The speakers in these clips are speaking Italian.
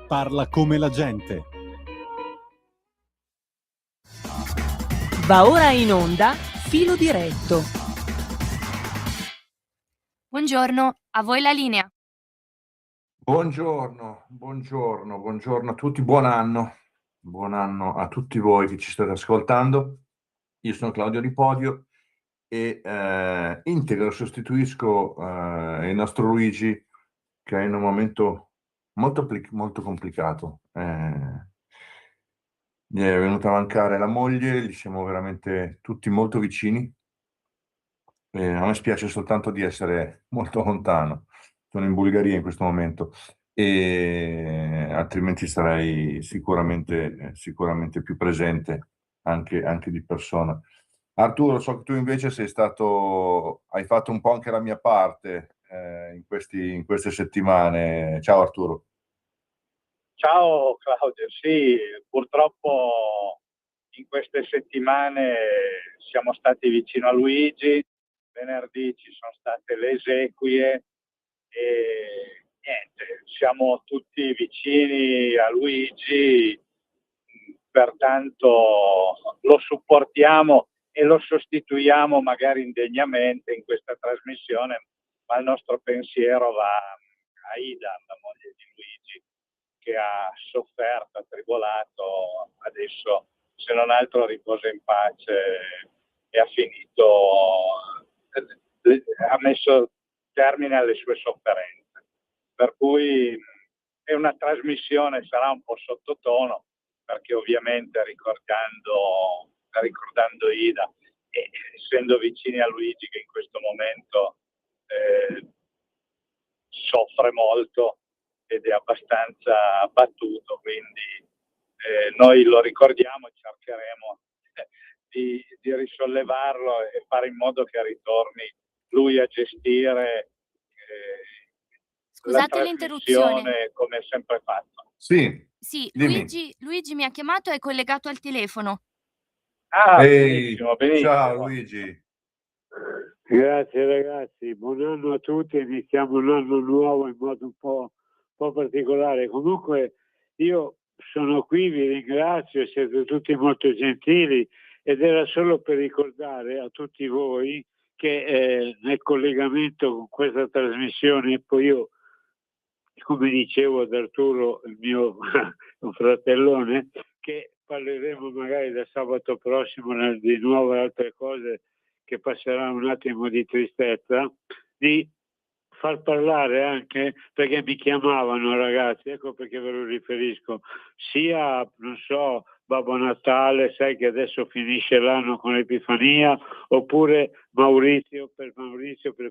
parla come la gente. Va ora in onda Filo Diretto. Buongiorno, a voi la linea. Buongiorno a tutti, buon anno a tutti voi che ci state ascoltando. Io sono Claudio Ripodio e integro, sostituisco il nostro Luigi, che è in un momento molto complicato. Gli è venuta a mancare la moglie, gli siamo veramente tutti molto vicini. A me spiace soltanto di essere molto lontano, sono in Bulgaria in questo momento, e altrimenti sarei sicuramente più presente anche di persona. Arturo, so che tu invece hai fatto un po' anche la mia parte in queste settimane. Ciao Arturo. Ciao Claudio, sì, purtroppo in queste settimane siamo stati vicino a Luigi, venerdì ci sono state le esequie e niente, siamo tutti vicini a Luigi, pertanto lo supportiamo e lo sostituiamo magari indegnamente in questa trasmissione, ma il nostro pensiero va a Ida, la moglie di Luigi, che ha sofferto, ha tribolato, adesso se non altro riposa in pace e ha messo termine alle sue sofferenze. Per cui è una trasmissione, sarà un po' sottotono, perché ovviamente ricordando Ida e essendo vicini a Luigi che in questo momento soffre molto ed è abbastanza abbattuto, quindi noi lo ricordiamo e cercheremo di risollevarlo e fare in modo che ritorni lui a gestire Scusate la l'interruzione. trasmissione come ha sempre fatto. Sì, Dimmi. Luigi mi ha chiamato e è collegato al telefono. Benissimo. Ciao Luigi. Grazie ragazzi, buon anno a tutti, iniziamo un anno nuovo in modo un po' particolare. Comunque io sono qui, vi ringrazio, siete tutti molto gentili ed era solo per ricordare a tutti voi che nel collegamento con questa trasmissione, poi io, come dicevo ad Arturo, il mio fratellone, che parleremo magari da sabato prossimo di nuove altre cose che passerà un attimo di tristezza, di far parlare anche, perché mi chiamavano ragazzi, ecco perché ve lo riferisco, sia, non so, Babbo Natale, sai che adesso finisce l'anno con l'Epifania, oppure Maurizio per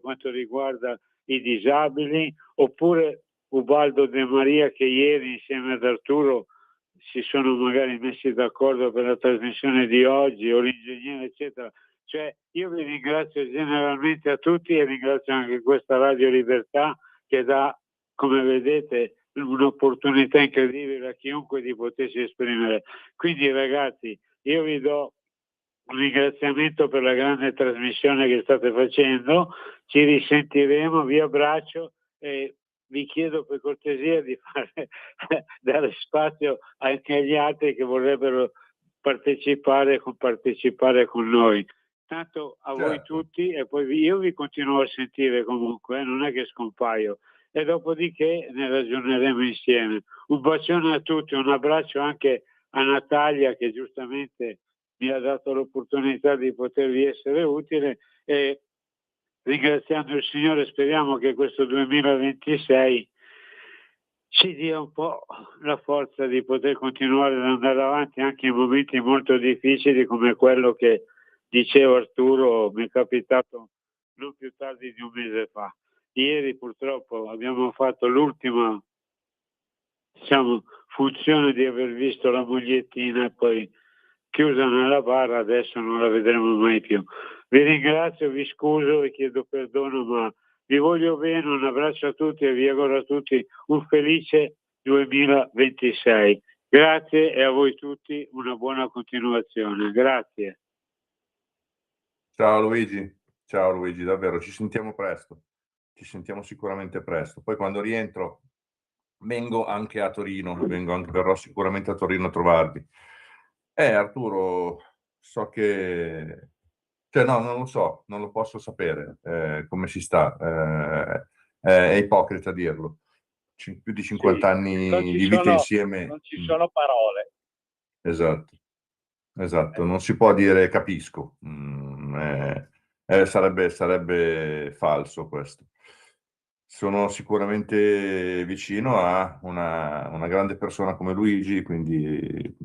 quanto riguarda i disabili, oppure Ubaldo De Maria, che ieri insieme ad Arturo si sono magari messi d'accordo per la trasmissione di oggi, o l'ingegnere eccetera. Cioè, io vi ringrazio generalmente a tutti e ringrazio anche questa Radio Libertà che dà, come vedete, un'opportunità incredibile a chiunque di potersi esprimere. Quindi ragazzi, io vi do un ringraziamento per la grande trasmissione che state facendo, ci risentiremo, vi abbraccio e vi chiedo per cortesia di dare spazio anche agli altri che vorrebbero partecipare con noi. Tanto a voi tutti e poi io vi continuo a sentire comunque, non è che scompaio, e dopodiché ne ragioneremo insieme. Un bacione a tutti, un abbraccio anche a Natalia che giustamente mi ha dato l'opportunità di potervi essere utile e ringraziando il Signore speriamo che questo 2026 ci dia un po' la forza di poter continuare ad andare avanti anche in momenti molto difficili come quello che dicevo Arturo, mi è capitato non più tardi di un mese fa. Ieri purtroppo abbiamo fatto l'ultima funzione di aver visto la mogliettina e poi chiusa nella barra, adesso non la vedremo mai più. Vi ringrazio, vi scuso e chiedo perdono, ma vi voglio bene, un abbraccio a tutti e vi auguro a tutti un felice 2026. Grazie e a voi tutti una buona continuazione. Grazie. Ciao Luigi, davvero, ci sentiamo presto, ci sentiamo sicuramente presto. Poi quando rientro vengo anche a Torino, verrò sicuramente a Torino a trovarvi. Arturo, so che, cioè no, non lo so, non lo posso sapere come si sta, è ipocrita dirlo. Più di 50 anni di vita insieme. Non ci sono parole. Esatto, non si può dire capisco, sarebbe falso questo. Sono sicuramente vicino a una grande persona come Luigi, quindi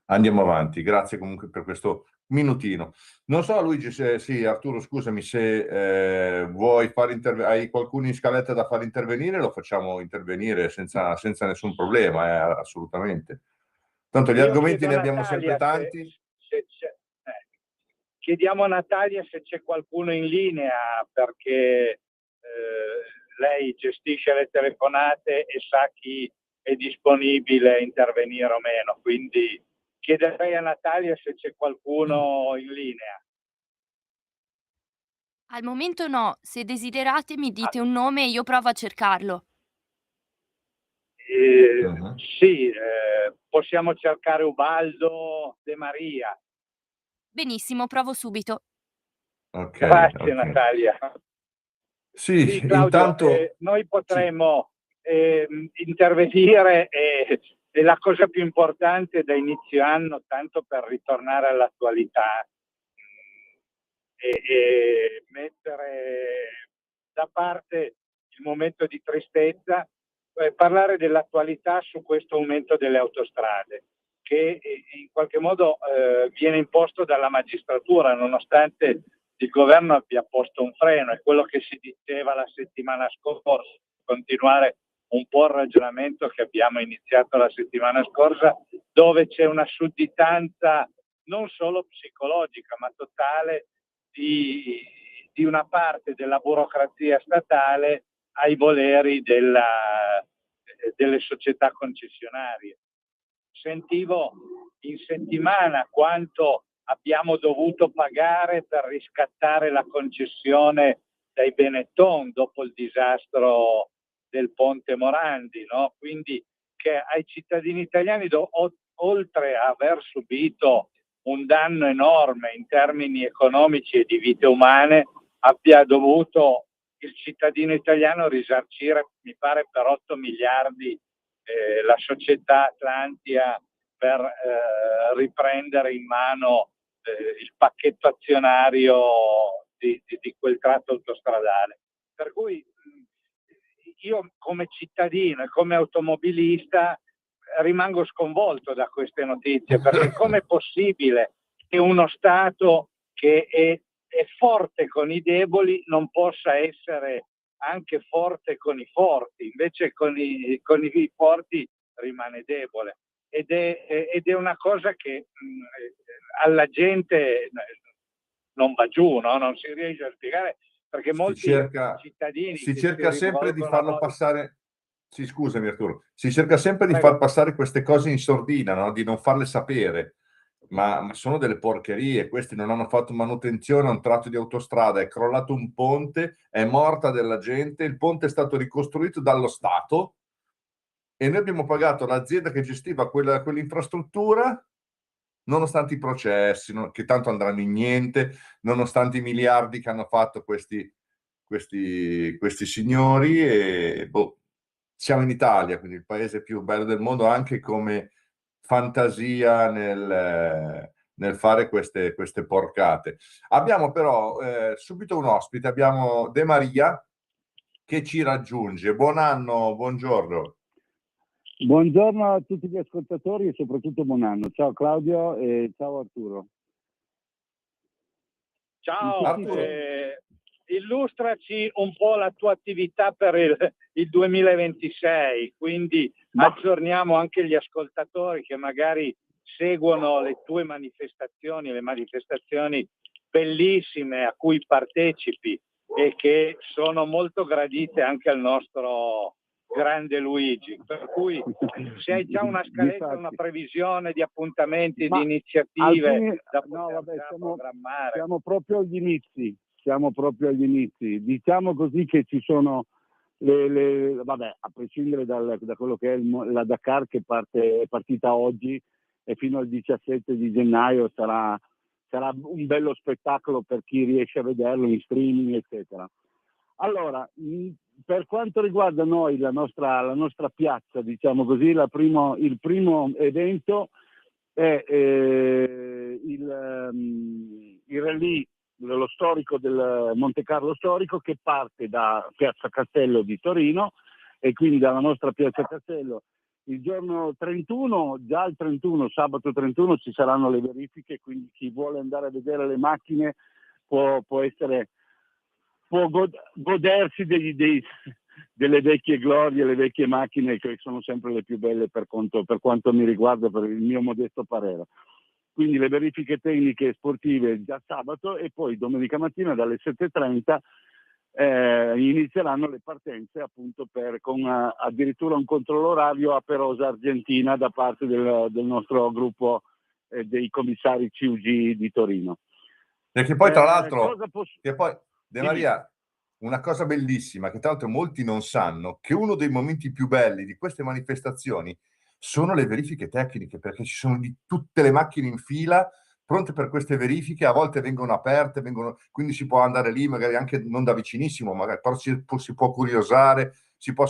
andiamo avanti. Grazie comunque per questo minutino. Non so Luigi, sì, Arturo, scusami, se vuoi hai qualcuno in scaletta da far intervenire, lo facciamo intervenire senza nessun problema, assolutamente. Tanto gli argomenti ne abbiamo sempre tanti. Chiediamo a Natalia se c'è qualcuno in linea, perché lei gestisce le telefonate e sa chi è disponibile a intervenire o meno, quindi chiederei a Natalia se c'è qualcuno in linea. Al momento no, se desiderate mi dite un nome e io provo a cercarlo. Sì, possiamo cercare Ubaldo De Maria. Benissimo, provo subito. Okay, grazie Natalia. Sì, Claudio, intanto noi potremmo intervenire e la cosa più importante da inizio anno, tanto per ritornare all'attualità e mettere da parte il momento di tristezza, parlare dell'attualità su questo aumento delle autostrade, che in qualche modo viene imposto dalla magistratura, nonostante il governo abbia posto un freno. È quello che si diceva la settimana scorsa, continuare un po' il ragionamento che abbiamo iniziato la settimana scorsa, dove c'è una sudditanza non solo psicologica, ma totale di una parte della burocrazia statale ai voleri delle società concessionarie. Sentivo in settimana quanto abbiamo dovuto pagare per riscattare la concessione dai Benetton dopo il disastro del Ponte Morandi, no? Quindi che ai cittadini italiani, oltre a aver subito un danno enorme in termini economici e di vite umane, abbia dovuto il cittadino italiano risarcire, mi pare, per 8 miliardi la società Atlantia per riprendere in mano il pacchetto azionario di quel tratto autostradale. Per cui io come cittadino e come automobilista rimango sconvolto da queste notizie, perché com'è possibile che uno Stato che è forte con i deboli non possa essere anche forte con i forti, invece con i forti rimane debole, ed è una cosa che alla gente non va giù, no? Non si riesce a spiegare, perché molti cittadini si cerca sempre di farlo passare. Sì, scusami Arturo, si cerca sempre di far passare queste cose in sordina, no? Di non farle sapere, ma sono delle porcherie. Questi non hanno fatto manutenzione a un tratto di autostrada, è crollato un ponte, è morta della gente, il ponte è stato ricostruito dallo Stato e noi abbiamo pagato l'azienda che gestiva quell'infrastruttura, nonostante i processi, che tanto andranno in niente, nonostante i miliardi che hanno fatto questi signori, e siamo in Italia, quindi il paese più bello del mondo, anche come fantasia nel fare queste porcate. Abbiamo però subito un ospite, abbiamo De Maria che ci raggiunge. Buon anno, buongiorno. Buongiorno a tutti gli ascoltatori e soprattutto buon anno. Ciao Claudio e ciao Arturo. Ciao Arturo. Illustraci un po' la tua attività per il 2026, quindi aggiorniamo anche gli ascoltatori che magari seguono le tue manifestazioni, le manifestazioni bellissime a cui partecipi e che sono molto gradite anche al nostro grande Luigi, per cui se hai già una scaletta, una previsione di appuntamenti, di iniziative da programmare. Siamo proprio agli inizi. Diciamo così che ci sono vabbè, a prescindere da quello che è la Dakar, che è partita oggi e fino al 17 di gennaio sarà un bello spettacolo per chi riesce a vederlo in streaming, eccetera. Allora, per quanto riguarda noi, la nostra piazza, diciamo così, il primo evento è il rally, lo storico del Monte Carlo storico, che parte da Piazza Castello di Torino e quindi dalla nostra Piazza Castello. Il giorno 31, già il 31, sabato 31, ci saranno le verifiche, quindi chi vuole andare a vedere le macchine può godersi delle vecchie glorie, le vecchie macchine che sono sempre le più belle per quanto mi riguarda, per il mio modesto parere. Quindi le verifiche tecniche e sportive già sabato, e poi domenica mattina dalle 7:30 inizieranno le partenze, appunto con addirittura un controllo orario a Perosa Argentina da parte del nostro gruppo dei commissari CUG di Torino. Perché poi tra l'altro, De Dimmi. Maria, una cosa bellissima che tra l'altro molti non sanno, che uno dei momenti più belli di queste manifestazioni sono le verifiche tecniche, perché ci sono di tutte le macchine in fila pronte per queste verifiche, a volte vengono aperte, quindi si può andare lì magari anche non da vicinissimo, magari, però si può curiosare, si può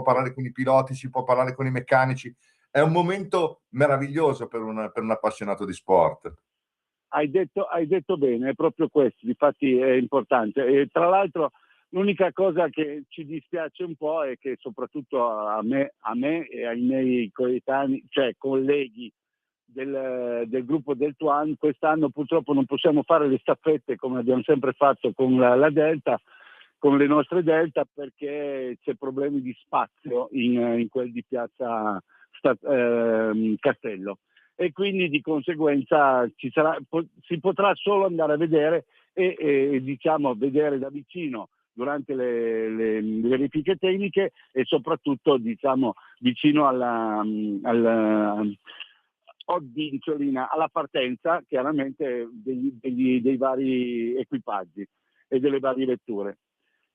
parlare con i piloti, si può parlare con i meccanici. È un momento meraviglioso per un appassionato di sport. Hai detto bene, è proprio questo, difatti è importante. E tra l'altro l'unica cosa che ci dispiace un po' è che soprattutto a me e ai miei coetanei, cioè colleghi del gruppo del Tuan, quest'anno purtroppo non possiamo fare le staffette come abbiamo sempre fatto con la Delta, con le nostre Delta, perché c'è problemi di spazio in quel di Piazza Castello, e quindi di conseguenza si potrà solo andare a vedere e diciamo vedere da vicino durante le verifiche tecniche, e soprattutto diciamo vicino alla partenza, chiaramente dei vari equipaggi e delle varie vetture.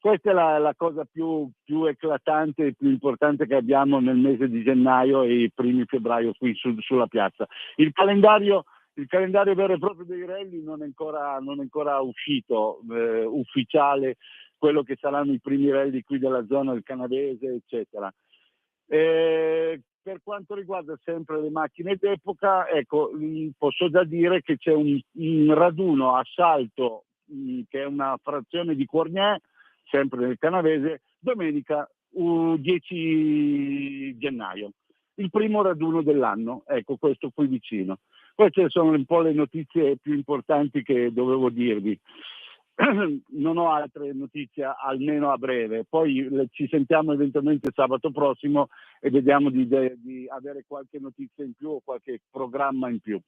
Questa è la cosa più eclatante e più importante che abbiamo nel mese di gennaio e i primi febbraio qui sulla piazza. Il calendario vero e proprio dei rally non è ancora uscito, ufficiale, quello che saranno i primi rally qui della zona del Canavese, eccetera. Per quanto riguarda sempre le macchine d'epoca, ecco, posso già dire che c'è un raduno a Salto, che è una frazione di Cournier, sempre nel Canavese, domenica 10 gennaio, il primo raduno dell'anno, ecco, questo qui vicino. Queste sono un po' le notizie più importanti che dovevo dirvi. Non ho altre notizie, almeno a breve. Poi ci sentiamo eventualmente sabato prossimo e vediamo di avere qualche notizia in più o qualche programma in più.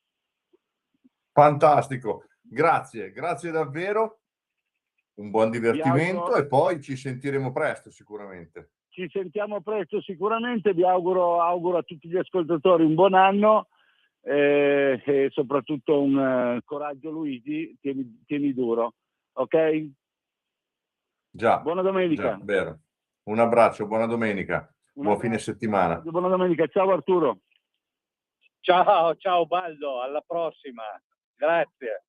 Fantastico, grazie davvero. Un buon divertimento e poi ci sentiremo presto sicuramente. Ci sentiamo presto sicuramente, vi auguro a tutti gli ascoltatori un buon anno e soprattutto un coraggio Luigi, tieni duro, ok? Già. Buona domenica. Già, vero. Un abbraccio, buona domenica, buon fine settimana. Buona domenica, ciao Arturo. Ciao Baldo, alla prossima, grazie.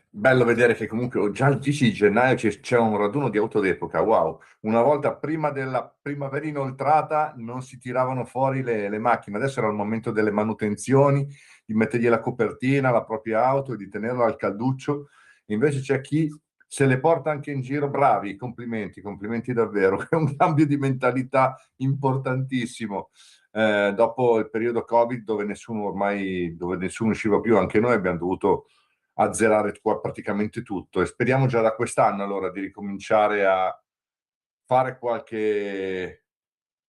Bello vedere che comunque già il 10 gennaio c'è un raduno di auto d'epoca, wow. Una volta prima della primavera inoltrata non si tiravano fuori le macchine, adesso era il momento delle manutenzioni, di mettergli la copertina alla propria auto e di tenerla al calduccio. Invece c'è chi se le porta anche in giro, bravi, complimenti davvero, è un cambio di mentalità importantissimo. Dopo il periodo Covid dove nessuno usciva più, anche noi abbiamo dovuto azzerare praticamente tutto, e speriamo già da quest'anno allora di ricominciare a fare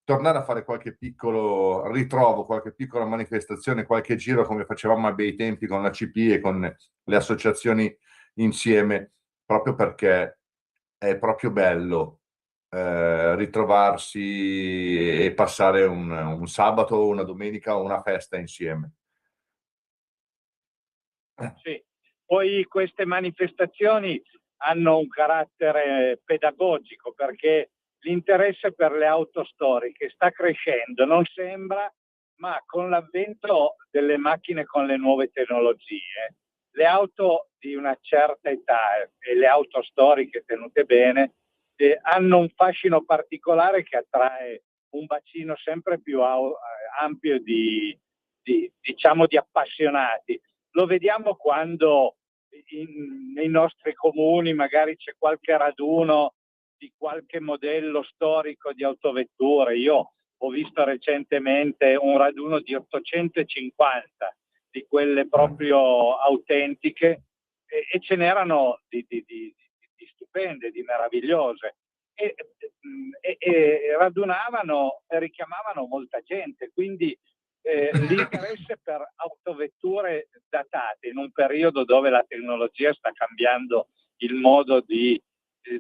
tornare a fare qualche piccolo ritrovo, qualche piccola manifestazione, qualche giro come facevamo ai bei tempi con la CP e con le associazioni insieme, proprio perché è proprio bello ritrovarsi e passare un sabato, una domenica o una festa insieme. Sì. Poi queste manifestazioni hanno un carattere pedagogico, perché l'interesse per le auto storiche sta crescendo, non sembra, ma con l'avvento delle macchine con le nuove tecnologie, le auto di una certa età e le auto storiche tenute bene hanno un fascino particolare che attrae un bacino sempre più ampio diciamo di appassionati. Lo vediamo quando nei nostri comuni magari c'è qualche raduno di qualche modello storico di autovetture. Io ho visto recentemente un raduno di 850 di quelle proprio autentiche e ce n'erano di stupende, di meravigliose e radunavano e richiamavano molta gente, quindi l'interesse per autovetture datate in un periodo dove la tecnologia sta cambiando il modo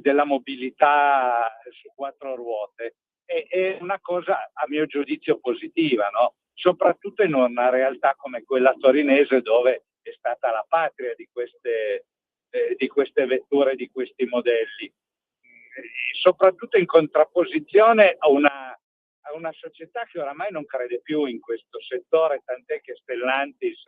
della mobilità su quattro ruote è una cosa a mio giudizio positiva, no? Soprattutto in una realtà come quella torinese, dove è stata la patria di queste vetture, di questi modelli, soprattutto in contrapposizione a una società che oramai non crede più in questo settore, tant'è che Stellantis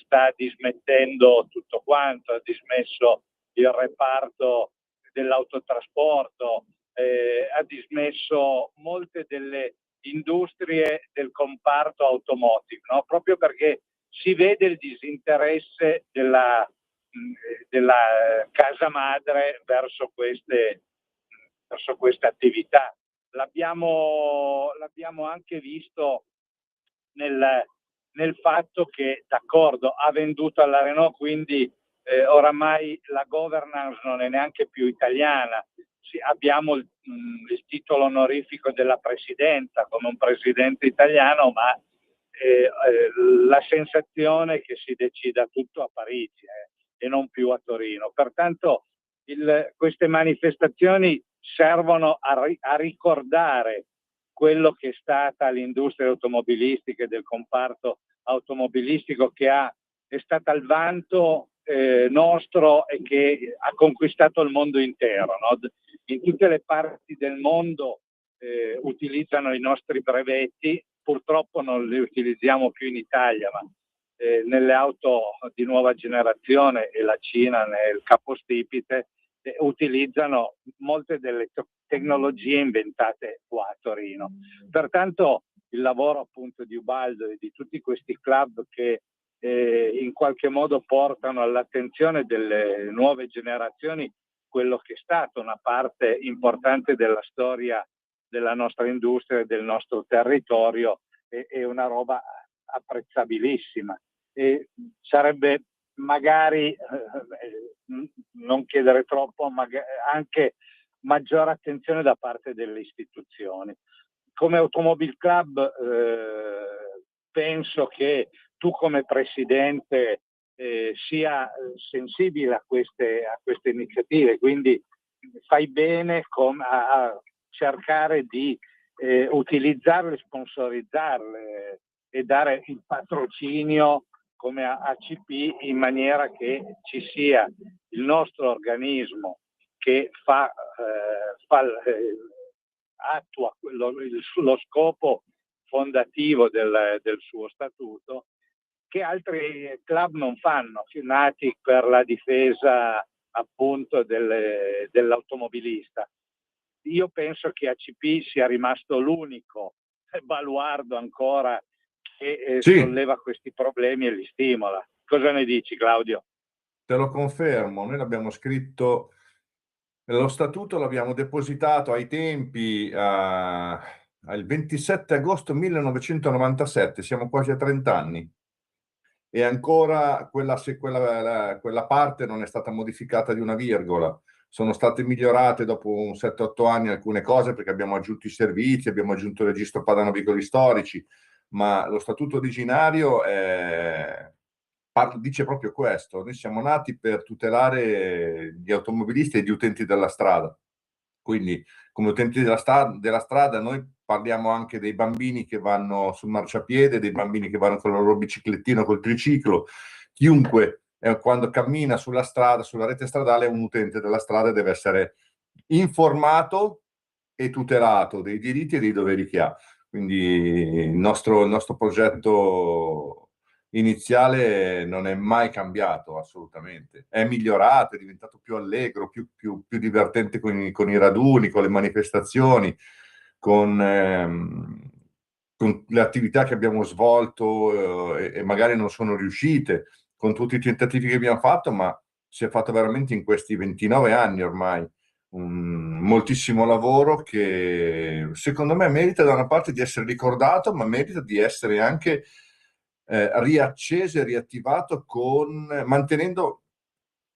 sta dismettendo tutto quanto, ha dismesso il reparto dell'autotrasporto, ha dismesso molte delle industrie del comparto automotive, no? Proprio perché si vede il disinteresse della casa madre verso queste attività. L'abbiamo anche visto nel fatto che, d'accordo, ha venduto alla Renault, quindi oramai la governance non è neanche più italiana. Abbiamo il titolo onorifico della presidenza come un presidente italiano, ma la sensazione è che si decida tutto a Parigi e non più a Torino. Pertanto queste manifestazioni servono a ricordare quello che è stata l'industria automobilistica e del comparto automobilistico, che è stata al vanto nostro e che ha conquistato il mondo intero, no? In tutte le parti del mondo utilizzano i nostri brevetti, purtroppo non li utilizziamo più in Italia, ma nelle auto di nuova generazione, e la Cina nel capostipite, utilizzano molte delle tecnologie inventate qua a Torino. Pertanto il lavoro appunto di Ubaldo e di tutti questi club che in qualche modo portano all'attenzione delle nuove generazioni quello che è stato una parte importante della storia della nostra industria e del nostro territorio è una roba apprezzabilissima. E sarebbe magari non chiedere troppo, ma anche maggiore attenzione da parte delle istituzioni. Come Automobile Club penso che tu come presidente sia sensibile a queste iniziative, quindi fai bene a cercare di utilizzarle, sponsorizzarle e dare il patrocinio come ACP, in maniera che ci sia il nostro organismo che attua lo scopo fondativo del suo statuto, che altri club non fanno, nati per la difesa appunto dell'automobilista. Io penso che ACP sia rimasto l'unico baluardo ancora che solleva questi problemi e li stimola. Cosa ne dici, Claudio? Te lo confermo, noi l'abbiamo scritto, lo statuto l'abbiamo depositato ai tempi al 27 agosto 1997, siamo quasi a 30 anni. E ancora quella parte non è stata modificata di una virgola. Sono state migliorate dopo un 7-8 anni alcune cose, perché abbiamo aggiunto i servizi, abbiamo aggiunto il registro Padano Vicoli Storici, ma lo statuto originario dice proprio questo: noi siamo nati per tutelare gli automobilisti e gli utenti della strada. Quindi come utenti della strada noi parliamo anche dei bambini che vanno sul marciapiede, dei bambini che vanno con il loro biciclettino, col triciclo, chiunque quando cammina sulla strada, sulla rete stradale, è un utente della strada e deve essere informato e tutelato dei diritti e dei doveri che ha. Quindi il nostro progetto iniziale non è mai cambiato assolutamente, è migliorato, è diventato più allegro, più divertente con i raduni, con le manifestazioni, con le attività che abbiamo svolto e magari non sono riuscite, con tutti i tentativi che abbiamo fatto, ma si è fatto veramente in questi 29 anni ormai moltissimo lavoro che secondo me merita da una parte di essere ricordato, ma merita di essere anche riacceso e riattivato mantenendo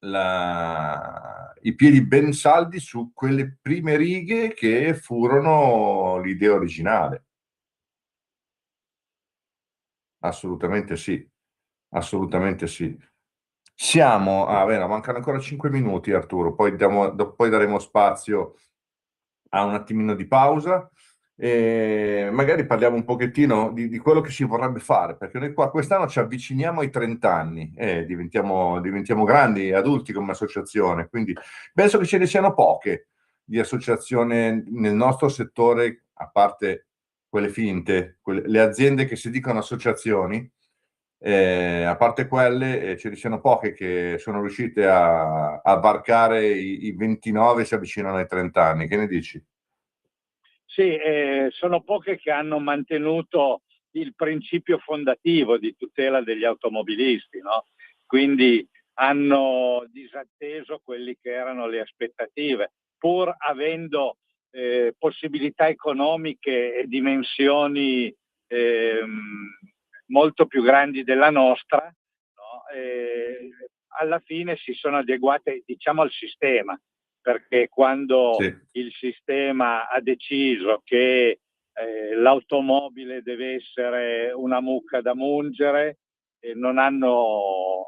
i piedi ben saldi su quelle prime righe che furono l'idea originale. Assolutamente sì, assolutamente sì. Mancano ancora 5 minuti, Arturo, poi daremo spazio a un attimino di pausa e magari parliamo un pochettino di quello che si vorrebbe fare, perché noi qua quest'anno ci avviciniamo ai 30 anni e diventiamo grandi, adulti come associazione, quindi penso che ce ne siano poche di associazioni nel nostro settore, a parte quelle finte, le aziende che si dicono associazioni. A parte quelle, ce ne siano poche che sono riuscite a varcare i 29 e si avvicinano ai 30 anni. Che ne dici? Sì, sono poche che hanno mantenuto il principio fondativo di tutela degli automobilisti, no? Quindi hanno disatteso quelli che erano le aspettative, pur avendo possibilità economiche e dimensioni molto più grandi della nostra, no? Alla fine si sono adeguate, diciamo, al sistema, perché quando Sì. il sistema ha deciso che l'automobile deve essere una mucca da mungere, non hanno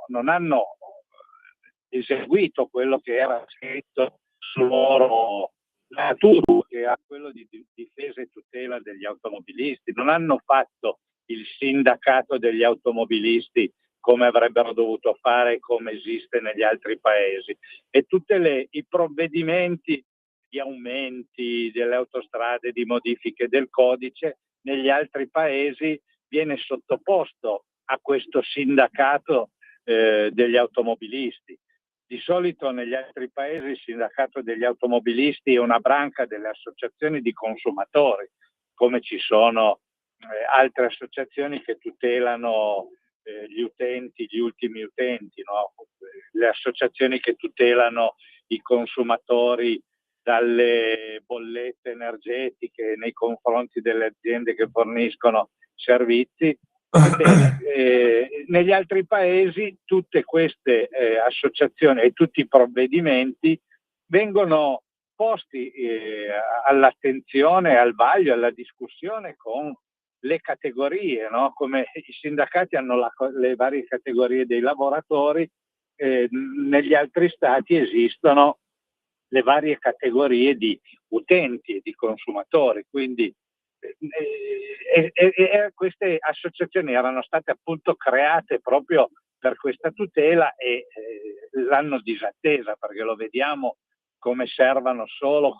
eseguito quello che era scritto sul loro statuto, che è quello di difesa e tutela degli automobilisti. Non hanno fatto il sindacato degli automobilisti come avrebbero dovuto fare, come esiste negli altri paesi. E tutti i provvedimenti di aumenti delle autostrade, di modifiche del codice, negli altri paesi viene sottoposto a questo sindacato degli automobilisti. Di solito negli altri paesi il sindacato degli automobilisti è una branca delle associazioni di consumatori, come ci sono altre associazioni che tutelano gli utenti, gli ultimi utenti, no? Le associazioni che tutelano i consumatori dalle bollette energetiche nei confronti delle aziende che forniscono servizi. Ebbene, negli altri paesi tutte queste associazioni e tutti i provvedimenti vengono posti all'attenzione, al vaglio, alla discussione con le categorie, no? Come i sindacati hanno le varie categorie dei lavoratori, negli altri stati esistono le varie categorie di utenti e di consumatori, quindi queste associazioni erano state appunto create proprio per questa tutela e l'hanno disattesa, perché lo vediamo come servano solo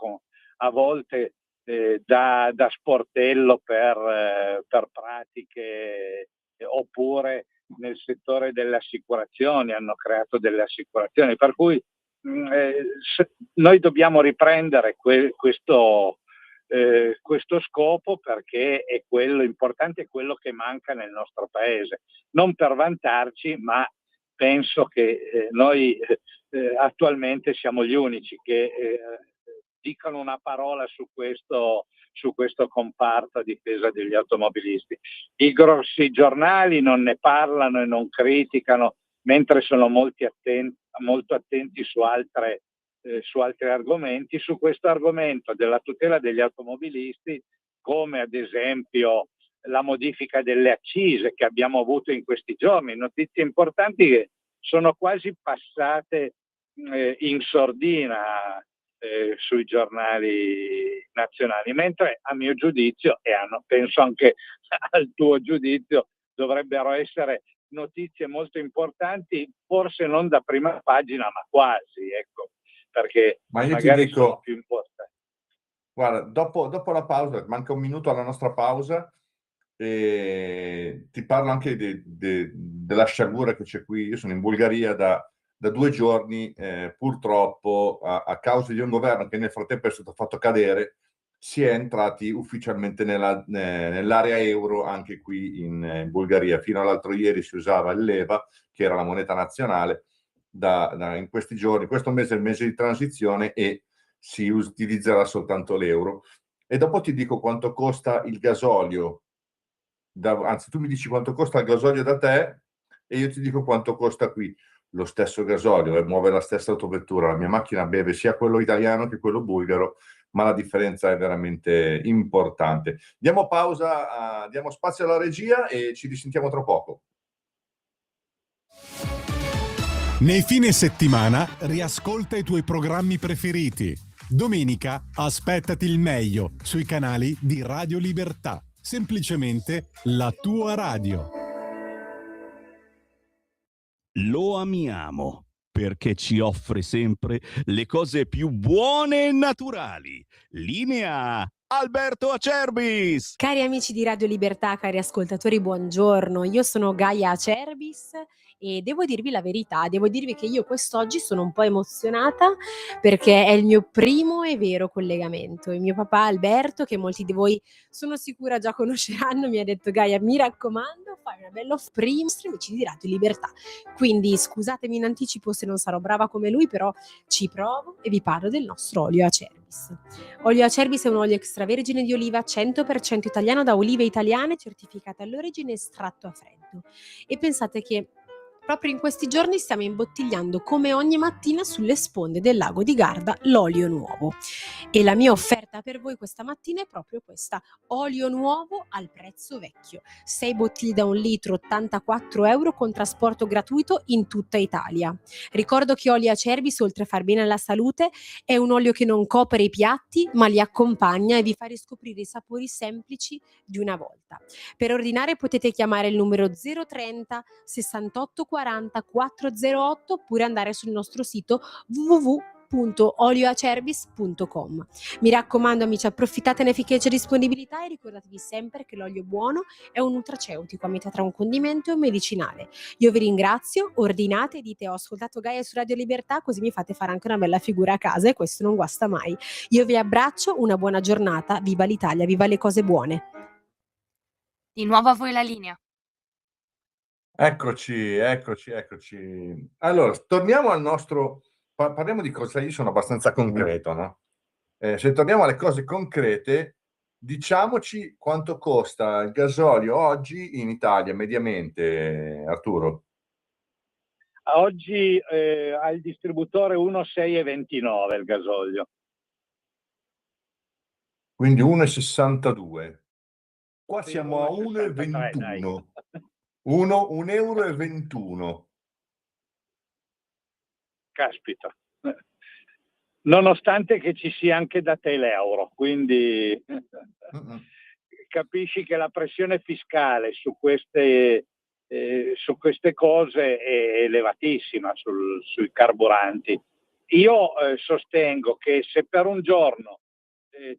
a volte da sportello per pratiche, oppure nel settore delle assicurazioni hanno creato delle assicurazioni, per cui noi dobbiamo riprendere questo scopo, perché è quello importante, è quello che manca nel nostro paese, non per vantarci, ma penso che noi attualmente siamo gli unici che dicano una parola su questo comparto a difesa degli automobilisti. I grossi giornali non ne parlano e non criticano, mentre sono molto attenti su altri argomenti. Su questo argomento della tutela degli automobilisti, come ad esempio la modifica delle accise che abbiamo avuto in questi giorni, notizie importanti che sono quasi passate in sordina sui giornali nazionali, mentre a mio giudizio, e penso anche al tuo giudizio, dovrebbero essere notizie molto importanti, forse non da prima pagina, ma quasi, ecco, perché Ma io ti magari sono dico, più importanti. guarda, dopo la pausa, manca un minuto alla nostra pausa, e ti parlo anche della sciagura che c'è qui. Io sono in Bulgaria da 2 giorni, purtroppo a causa di un governo che nel frattempo è stato fatto cadere, si è entrati ufficialmente nell'area euro anche qui in Bulgaria. Fino all'altro ieri si usava il leva, che era la moneta nazionale. In questi giorni, questo mese è il mese di transizione e si utilizzerà soltanto l'euro. E dopo ti dico quanto costa il gasolio. Anzi, tu mi dici quanto costa il gasolio da te e io ti dico quanto costa qui. Lo stesso gasolio e muove la stessa autovettura. La mia macchina beve sia quello italiano che quello bulgaro, ma la differenza è veramente importante. Diamo pausa, diamo spazio alla regia e ci risentiamo tra poco. Nei fine settimana riascolta i tuoi programmi preferiti. Domenica aspettati il meglio sui canali di Radio Libertà. Semplicemente la tua radio. Lo amiamo perché ci offre sempre le cose più buone e naturali. Linea Alberto Acerbis. Cari amici di Radio Libertà, cari ascoltatori, buongiorno. Io sono Gaia Acerbis e devo dirvi la verità, devo dirvi che io quest'oggi sono un po' emozionata perché è il mio primo e vero collegamento. Il mio papà Alberto, che molti di voi sono sicura già conosceranno, mi ha detto: Gaia, mi raccomando, fai una bella prima nostri amici di Radio Libertà. Quindi scusatemi in anticipo se non sarò brava come lui, però ci provo e vi parlo del nostro olio Acerbis. Olio Acerbis è un olio extravergine di oliva 100% italiano da olive italiane, certificate all'origine, estratto a freddo. E pensate che proprio in questi giorni stiamo imbottigliando come ogni mattina sulle sponde del lago di Garda l'olio nuovo. E la mia offerta per voi questa mattina è proprio questa: olio nuovo al prezzo vecchio. 6 bottiglie da 1 litro, 84 euro con trasporto gratuito in tutta Italia. Ricordo che olio Acerbis, oltre a far bene alla salute, è un olio che non copre i piatti ma li accompagna e vi fa riscoprire i sapori semplici di una volta. Per ordinare potete chiamare il numero 030 68 40 408 oppure andare sul nostro sito www.olioacerbis.com. Mi raccomando amici, approfittatene finché c'è disponibilità e ricordatevi sempre che l'olio buono è un nutraceutico a metà tra un condimento e un medicinale. Io vi ringrazio, ordinate e dite: ho ascoltato Gaia su Radio Libertà, così mi fate fare anche una bella figura a casa e questo non guasta mai. Io vi abbraccio, una buona giornata, viva l'Italia, viva le cose buone. Di nuovo a voi la linea. Eccoci. Allora, torniamo al nostro... Parliamo di cose, io sono abbastanza concreto, no? Se torniamo alle cose concrete, diciamoci quanto costa il gasolio oggi in Italia, mediamente, Arturo. Oggi al distributore 1,6,29 il gasolio. Quindi 1,62. Qua Sì, siamo a 1,21. 1,21 euro. Caspita. Nonostante che ci sia anche da te l'euro, quindi capisci che la pressione fiscale su queste cose è elevatissima sui carburanti. Io sostengo che se per un giorno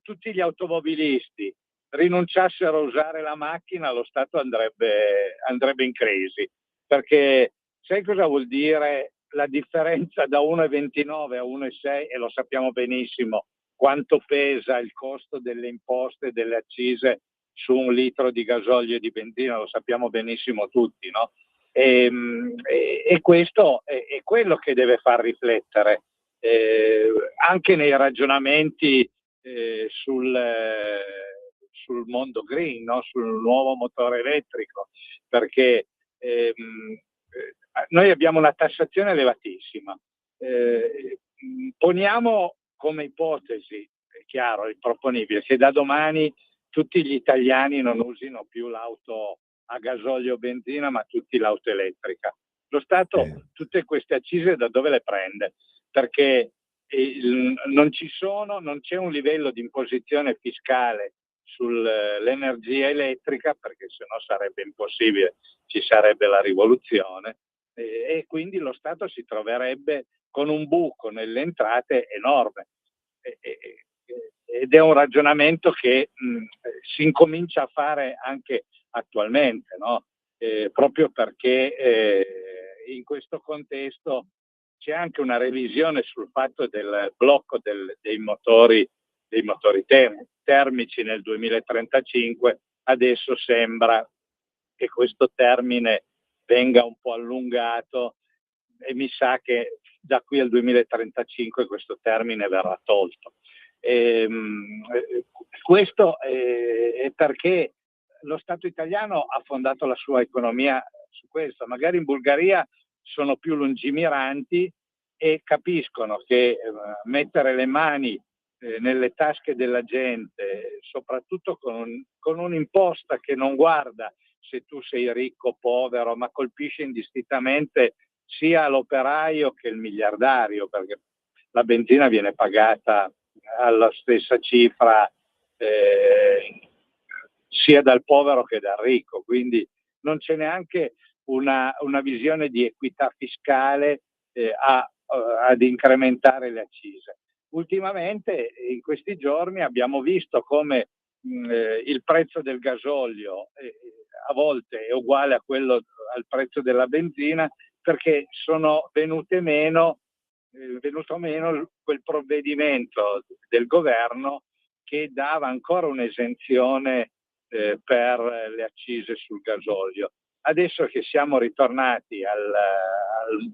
tutti gli automobilisti rinunciassero a usare la macchina, lo Stato andrebbe in crisi, perché sai cosa vuol dire la differenza da 1,29 a 1,6? E lo sappiamo benissimo quanto pesa il costo delle imposte e delle accise su 1 litro di gasolio e di benzina, lo sappiamo benissimo tutti, no? E questo è quello che deve far riflettere anche nei ragionamenti sul mondo green, no? Sul nuovo motore elettrico, perché noi abbiamo una tassazione elevatissima. Poniamo come ipotesi, è chiaro, è proponibile, che da domani tutti gli italiani non usino più l'auto a gasolio o benzina, ma tutti l'auto elettrica. Lo Stato tutte queste accise da dove le prende? Perché non c'è un livello di imposizione fiscale sull'energia elettrica, perché sennò sarebbe impossibile, ci sarebbe la rivoluzione, e quindi lo Stato si troverebbe con un buco nelle entrate enorme. Ed è un ragionamento che si incomincia a fare anche attualmente, no? Proprio perché in questo contesto c'è anche una revisione sul fatto del blocco dei motori termici nel 2035. Adesso sembra che questo termine venga un po' allungato e mi sa che da qui al 2035 questo termine verrà tolto. Questo è perché lo Stato italiano ha fondato la sua economia su questo. Magari in Bulgaria sono più lungimiranti e capiscono che mettere le mani nelle tasche della gente, soprattutto con un'imposta che non guarda se tu sei ricco o povero, ma colpisce indistintamente sia l'operaio che il miliardario, perché la benzina viene pagata alla stessa cifra sia dal povero che dal ricco, quindi non c'è neanche una visione di equità fiscale ad incrementare le accise. Ultimamente, in questi giorni, abbiamo visto come il prezzo del gasolio a volte è uguale al prezzo della benzina, perché sono venuto meno quel provvedimento del governo che dava ancora un'esenzione per le accise sul gasolio. Adesso che siamo ritornati al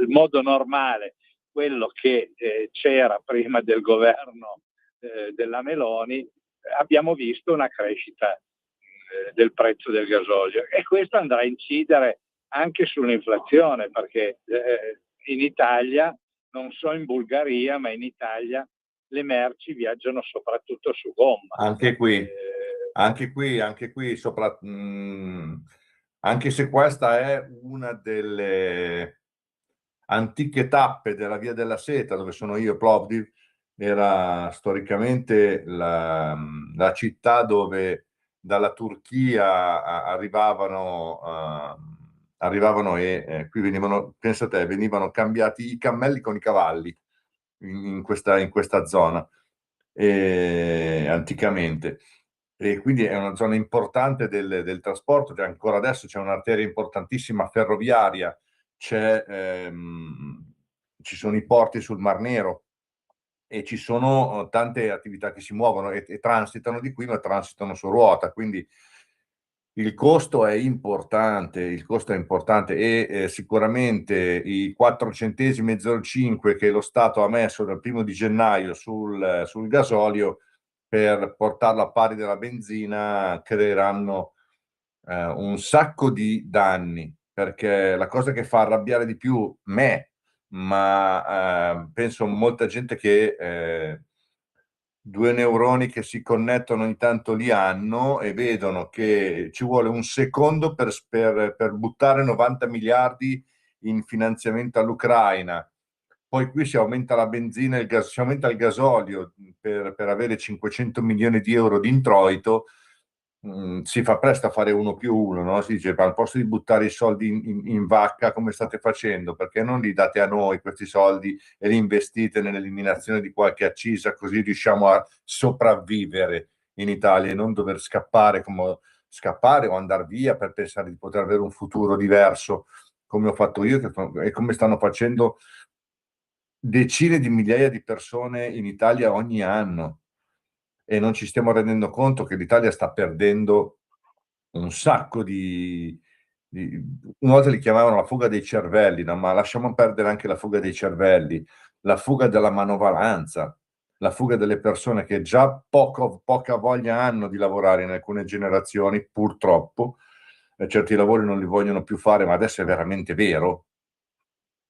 modo normale, quello che c'era prima del governo della Meloni, abbiamo visto una crescita del prezzo del gasolio, e questo andrà a incidere anche sull'inflazione, perché in Italia, non so in Bulgaria, ma in Italia le merci viaggiano soprattutto su gomma. Anche qui, anche se questa è una delle antiche tappe della Via della Seta, dove sono io, Plovdiv, era storicamente la città dove dalla Turchia arrivavano e qui venivano, pensa te, venivano cambiati i cammelli con i cavalli in questa zona anticamente. E quindi è una zona importante del trasporto. Cioè, ancora adesso c'è un'arteria importantissima ferroviaria, ci sono i porti sul Mar Nero e ci sono tante attività che si muovono e transitano di qui, ma transitano su ruota, quindi il costo è importante e sicuramente i 4 centesimi e 0,5 che lo Stato ha messo dal 1° di gennaio sul gasolio per portarlo a pari della benzina creeranno un sacco di danni, perché la cosa che fa arrabbiare di più me, ma penso molta gente che 2 neuroni che si connettono ogni tanto li hanno e vedono che ci vuole un secondo per buttare 90 miliardi in finanziamento all'Ucraina. Poi qui si aumenta la benzina, si aumenta il gasolio per avere 500 milioni di euro di introito. Si fa presto a fare 1+1, no? Si dice, al posto di buttare i soldi in vacca come state facendo, perché non li date a noi questi soldi e li investite nell'eliminazione di qualche accisa, così riusciamo a sopravvivere in Italia e non dover scappare o andare via per pensare di poter avere un futuro diverso, come ho fatto io e come stanno facendo decine di migliaia di persone in Italia ogni anno. E non ci stiamo rendendo conto che l'Italia sta perdendo un sacco una volta li chiamavano la fuga dei cervelli, no? Ma lasciamo perdere anche la fuga dei cervelli, la fuga della manovalanza, la fuga delle persone che già poca voglia hanno di lavorare in alcune generazioni, purtroppo. Certi lavori non li vogliono più fare, ma adesso è veramente vero.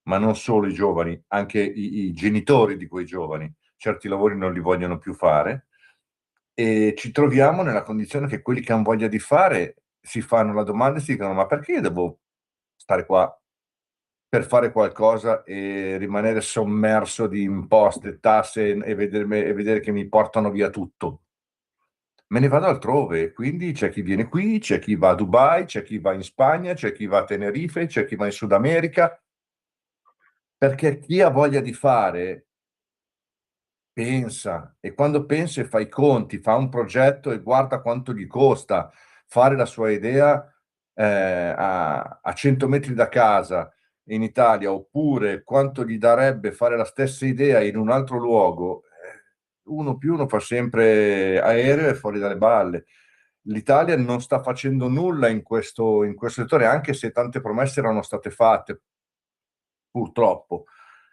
Ma non solo i giovani, anche i genitori di quei giovani, certi lavori non li vogliono più fare. E ci troviamo nella condizione che quelli che hanno voglia di fare si fanno la domanda e si dicono: ma perché io devo stare qua per fare qualcosa e rimanere sommerso di imposte, tasse e vedere che mi portano via tutto? me ne vado altrove. Quindi c'è chi viene qui, c'è chi va a Dubai, c'è chi va in Spagna, c'è chi va a Tenerife, c'è chi va in Sud America, perché chi ha voglia di fare pensa, e quando pensa e fa i conti, fa un progetto e guarda quanto gli costa fare la sua idea a 100 metri da casa in Italia, oppure quanto gli darebbe fare la stessa idea in un altro luogo, uno più uno fa sempre aereo e fuori dalle balle. L'Italia non sta facendo nulla in questo settore, anche se tante promesse erano state fatte, purtroppo,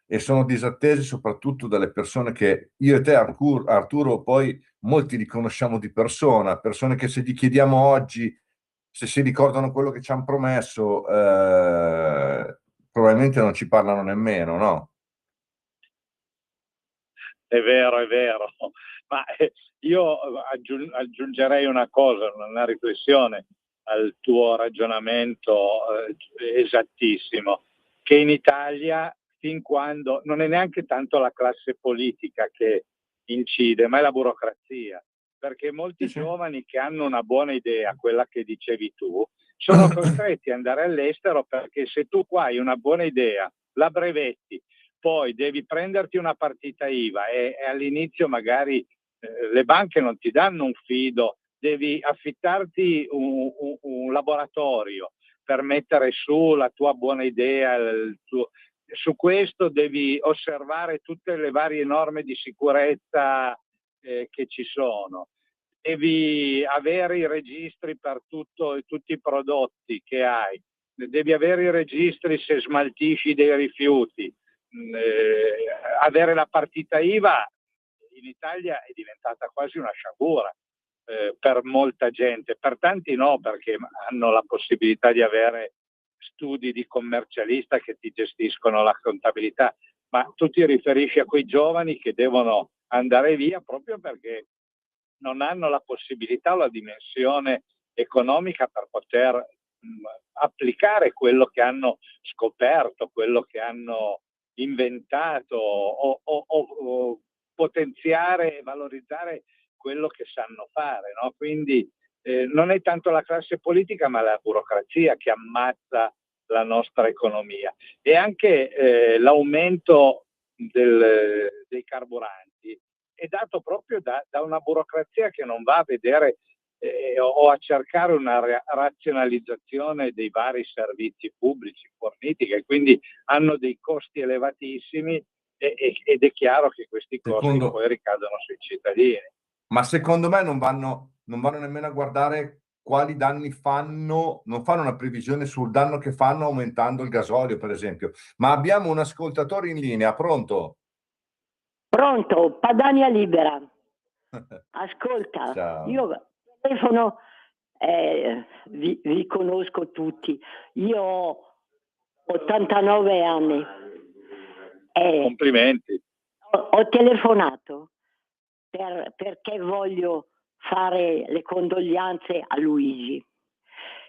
e sono disattesi soprattutto dalle persone che io e te, Arturo, poi molti li conosciamo di persona, persone che se gli chiediamo oggi se si ricordano quello che ci hanno promesso, probabilmente non ci parlano nemmeno, no? È vero, ma io aggiungerei una cosa, una riflessione al tuo ragionamento esattissimo, che in Italia, fin quando non è neanche tanto la classe politica che incide, ma è la burocrazia, perché molti giovani che hanno una buona idea, quella che dicevi tu, sono costretti ad andare all'estero, perché se tu qua hai una buona idea, la brevetti, poi devi prenderti una partita IVA e all'inizio magari le banche non ti danno un fido, devi affittarti un laboratorio per mettere su la tua buona idea, su questo devi osservare tutte le varie norme di sicurezza che ci sono. Devi avere i registri per tutti i prodotti che hai, devi avere i registri se smaltisci dei rifiuti. Avere la partita IVA in Italia è diventata quasi una sciagura per molta gente, per tanti no, perché hanno la possibilità di avere studi di commercialista che ti gestiscono la contabilità, ma tu ti riferisci a quei giovani che devono andare via proprio perché non hanno la possibilità o la dimensione economica per poter applicare quello che hanno scoperto, quello che hanno inventato o potenziare e valorizzare quello che sanno fare, no? Quindi non è tanto la classe politica ma la burocrazia che ammazza la nostra economia, e anche l'aumento dei carburanti è dato proprio da una burocrazia che non va a vedere o a cercare una razionalizzazione dei vari servizi pubblici forniti, che quindi hanno dei costi elevatissimi ed è chiaro che questi costi poi ricadono sui cittadini. Ma secondo me non vanno nemmeno a guardare quali danni fanno, non fanno una previsione sul danno che fanno aumentando il gasolio, per esempio. Ma abbiamo un ascoltatore in linea, pronto? Pronto, Padania Libera. Ascolta, Ciao. io telefono, vi conosco tutti. Io ho 89 anni. Complimenti. Ho telefonato perché voglio fare le condoglianze a Luigi,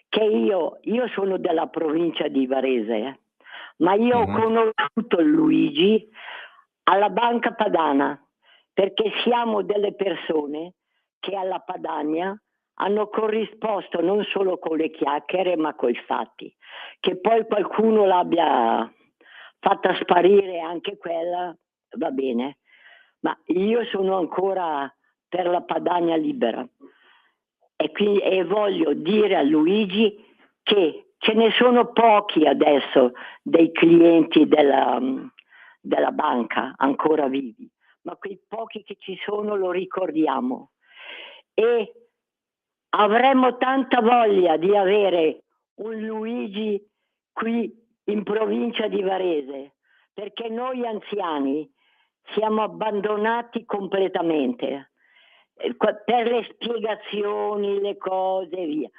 che io sono della provincia di Varese, ma io ho conosciuto Luigi alla Banca Padana, perché siamo delle persone che alla Padania hanno corrisposto non solo con le chiacchiere ma con i fatti, che poi qualcuno l'abbia fatta sparire anche quella, va bene, ma io sono ancora per la Padania Libera e voglio dire a Luigi che ce ne sono pochi adesso dei clienti della banca ancora vivi, ma quei pochi che ci sono lo ricordiamo, e avremmo tanta voglia di avere un Luigi qui in provincia di Varese, perché noi anziani siamo abbandonati completamente per le spiegazioni, le cose, via.